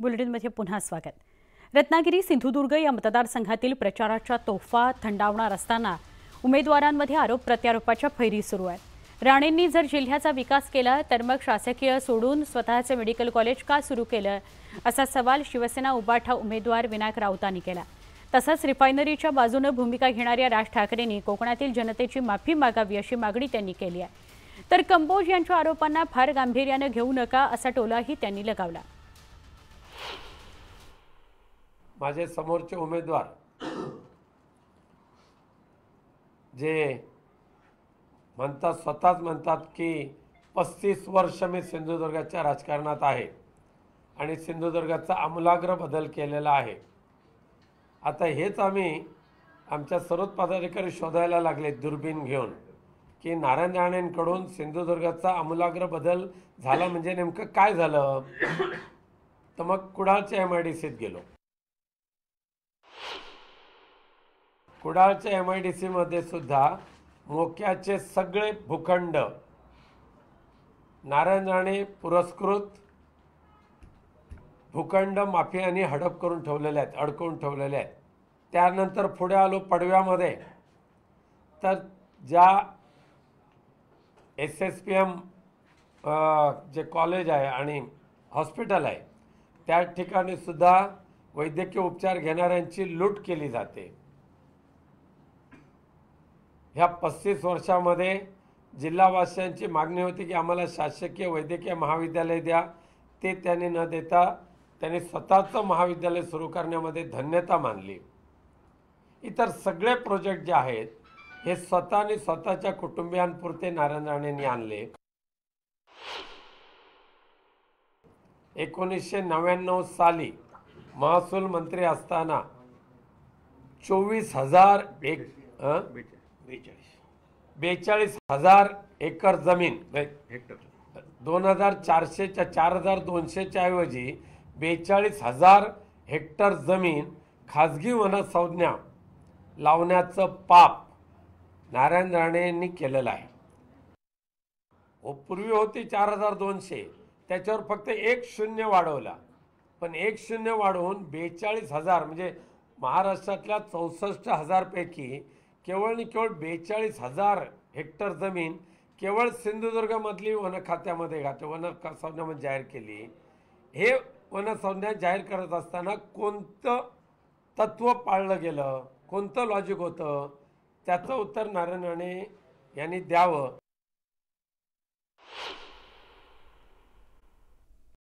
बुलेटिनमध्ये पुन्हा स्वागत। रत्नागिरी सिंधुदुर्ग या मतदारसंघातील प्रचाराच्या तोफा थंडावणार असताना उमेदवारांमध्ये आरोप प्रत्यारोपाच्या फैरी सुरू आहेत। राणेंनी जर जिल्ह्याचा विकास केला तर मग शासकीय सोडून स्वतःचे मेडिकल कॉलेज का सुरू केलं असा सवाल शिवसेना उबाठा उमेदवार विनायक राऊतांनी केला। तसंच रिफायनरीच्या बाजूने भूमिका घेणाऱ्या राज ठाकरेंनी कोकणातील जनतेची माफी मागावी अशी मागणी त्यांनी केली आहे। तर कंबोज यांच्या आरोपांना फार गांभीर्याने घेऊ नका असा टोलाही त्यांनी लगावला। माझे समोरचे उमेदवार जे म्हणतात स्वतःच म्हणतात की 35 वर्ष मी सिंधुदुर्गाच्या राजकारणात आहे आणि सिंधुदुर्गाचा आमूलाग्र बदल केलेला आहे। आता हेच आम्ही आमच्या सर्व पदाधिकारी शोधायला लागले दुर्बीण घेऊन की नारायण राणेंकडून सिंधुदुर्गाचा आमूलाग्र बदल झाला म्हणजे नेमकं काय झालं। तर मग कुडाळच्या MIDCत गेलो। कुडाळच्या MIDC मध्ये सुद्धा मोक्याचे सगळे भूखंड नारायण राणे पुरस्कृत भूखंड माफियांनी हडप करून ठेवलेले आहेत, अडकवून ठेवलेले आहेत। त्यानंतर पुढे आलो पडव्यामध्ये, तर ज्या SSPM जे कॉलेज आहे आणि हॉस्पिटल आहे त्या ठिकाणी सुद्धा वैद्यकीय उपचार घेणाऱ्यांची लूट केली जाते। ह्या 35 वर्षामध्ये जिल्हावासियांची मागणी होती की आम्हाला शासकीय वैद्यकीय महाविद्यालय द्या, ते त्यांनी न देता त्यांनी स्वतःचं महाविद्यालय सुरू करण्यामध्ये धन्यता मानली। इतर सगळे प्रोजेक्ट जे आहेत हे स्वतःने स्वतःच्या कुटुंबियांपुरते नारायण राणेंनी आणले। 1999 साली महसूल मंत्री असताना 42,000 एकर जमीन, 2400च्या 4200च्या ऐवजी 42,000 हेक्टर जमीन खाजगी वनसंज्ञा लावण्याचं पाप नारायण राणेंनी केलेलं आहे। पूर्वी होती 4200, त्याच्यावर फक्त 1 शून्य वाढवला, पण 1 शून्य वाढवून 42,000 म्हणजे महाराष्ट्रातल्या 64,000 पैकी केवळ आणि केवळ 42,000 हेक्टर जमीन केवळ सिंधुदुर्गमधली वन खात्यामध्ये वनसंज्ञामध्ये जाहीर केली। हे वनसंज्ञा जाहीर करत असताना कोणतं तत्व पाळलं गेलं, कोणतं लॉजिक होतं, त्याचं उत्तर नारायण राणे यांनी द्यावं।